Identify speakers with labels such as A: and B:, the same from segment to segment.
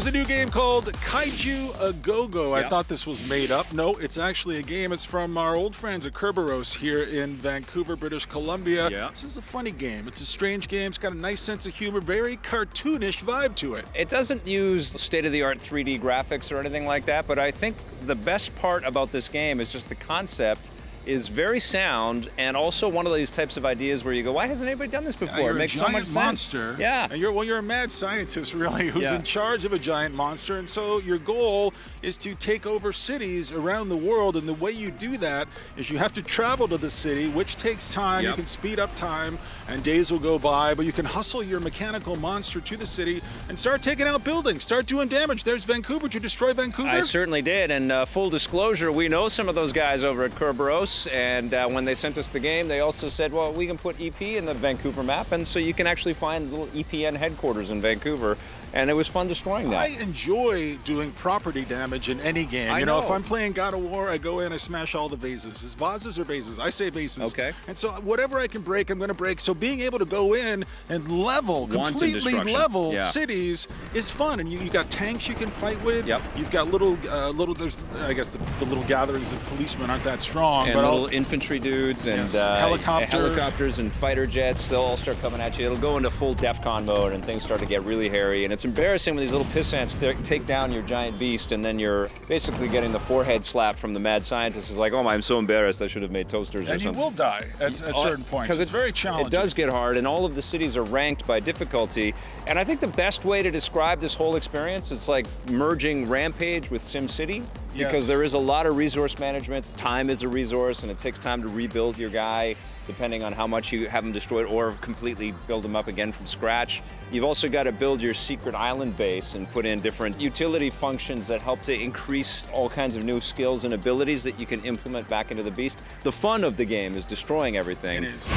A: there's a new game called Kaiju-A-GoGo.
B: Yep.
A: I thought this was made up. No, it's actually a game. It's from our old friends at Kerberos here in Vancouver, British Columbia.
B: Yeah.
A: This is a funny game. It's a strange game. It's got a nice sense of humor, very cartoonish vibe to it.
B: It doesn't use state-of-the-art 3D graphics or anything like that, but I think the best part about this game is just the concept is very sound, and also one of these types of ideas where you go, why hasn't anybody done this before?
A: You're
B: It makes
A: a
B: so
A: giant
B: much sense.
A: monster.
B: Yeah.
A: And you're a mad scientist, really, who's
B: Yeah.
A: in charge of a giant monster. And so your goal is to take over cities around the world. And the way you do that is you have to travel to the city, which takes time.
B: Yep.
A: You can speed up time, and days will go by. But you can hustle your mechanical monster to the city and start taking out buildings, start doing damage. There's Vancouver. Did you destroy Vancouver?
B: I certainly did, and full disclosure, we know some of those guys over at Kerberos, and when they sent us the game, they also said, well, we can put EP in the Vancouver map, and so you can actually find little EPN headquarters in Vancouver, and it was fun destroying that.
A: I enjoy doing property damage in any game. You know, if I'm playing God of War, I go in, I smash all the vases. Is vases or vases? I say vases.
B: Okay.
A: And so whatever I can break, I'm going to break. So being able to go in and level, completely level cities is fun. And you got tanks you can fight with.
B: Yep.
A: You've got there's, I guess the little gatherings of policemen aren't that strong.
B: And
A: but
B: little infantry dudes and helicopters and fighter jets, they'll all start coming at you. It'll go into full DEFCON mode and things start to get really hairy. And it's embarrassing when these little pissants take down your giant beast, and then you're basically getting the forehead slap from the mad scientist. It's like, oh, I'm so embarrassed, I should have made toasters or something.
A: And you will die at certain points. Because
B: it's
A: very challenging.
B: It does get hard, and all of the cities are ranked by difficulty. And I think the best way to describe this whole experience is like merging Rampage with Sim City.
A: Yes.
B: Because there is a lot of resource management. Time is a resource, and it takes time to rebuild your guy, depending on how much you have him destroyed, or completely build him up again from scratch. You've also got to build your secret island base and put in different utility functions that help to increase all kinds of new skills and abilities that you can implement back into the beast. The fun of the game is destroying everything.
A: It is.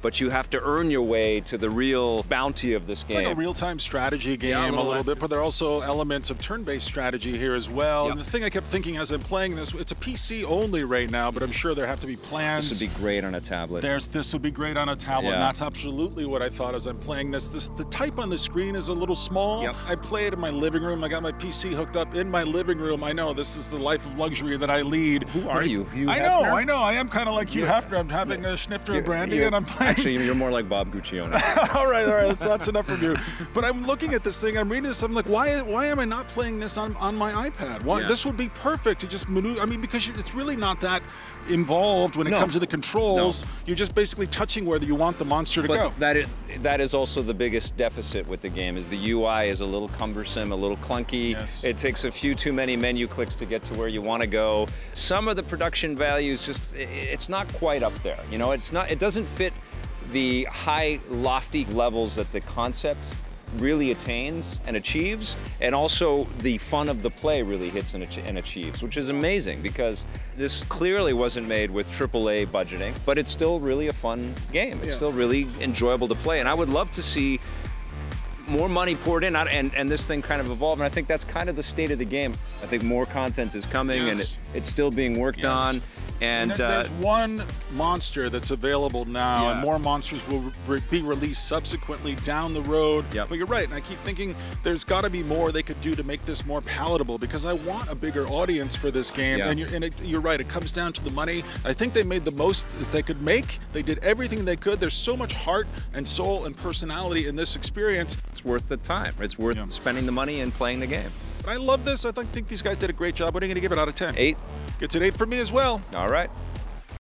B: But you have to earn your way to the real bounty of this game.
A: It's like a real-time strategy game a little bit, but there are also elements of turn-based strategy here as well.
B: Yep.
A: And the thing I kept thinking as I'm playing this, it's a PC only right now, but I'm sure there have to be plans.
B: This would be great on a tablet.
A: This would be great on a tablet, and
B: Yeah.
A: that's absolutely what I thought as I'm playing this. The type on the screen is a little small.
B: Yep.
A: I play it in my living room. I got my PC hooked up in my living room. I know this is the life of luxury that I lead.
B: Who are you? Hugh
A: I
B: Hefner?
A: know. I am kind of like Hugh Hefner. I'm having a snifter of brandy, and I'm playing.
B: Actually, you're more like Bob Guccione.
A: all right, that's enough from you. But I'm looking at this thing, I'm reading this, I'm like, why am I not playing this on my iPad? Why,
B: Yeah.
A: This would be perfect to just maneuver. I mean, because it's really not that involved when it
B: No.
A: comes to the controls.
B: No.
A: You're just basically touching where you want the monster to go.
B: But that is also the biggest deficit with the game, is the UI is a little cumbersome, a little clunky.
A: Yes.
B: It takes a few too many menu clicks to get to where you want to go. Some of the production values it's not quite up there. You know, it doesn't fit the high, lofty levels that the concept really attains and achieves, and also the fun of the play really hits and achieves, which is amazing because this clearly wasn't made with AAA budgeting, but it's still really a fun game. It's still really enjoyable to play, and I would love to see more money poured in and this thing kind of evolve, and I think that's kind of the state of the game. I think more content is coming, and it's still being worked on. And
A: there's one monster that's available now, and more monsters will be released subsequently down the road.
B: Yep.
A: But you're right, and I keep thinking there's got to be more they could do to make this more palatable, because I want a bigger audience for this game.
B: Yeah.
A: And you're right, it comes down to the money. I think they made the most that they could make. They did everything they could. There's so much heart and soul and personality in this experience.
B: it's worth the time. It's worth spending the money and playing the game.
A: I love this. I think these guys did a great job. What are you going to give it out of 10?
B: 8.
A: Gets an 8 for me as well.
B: All right.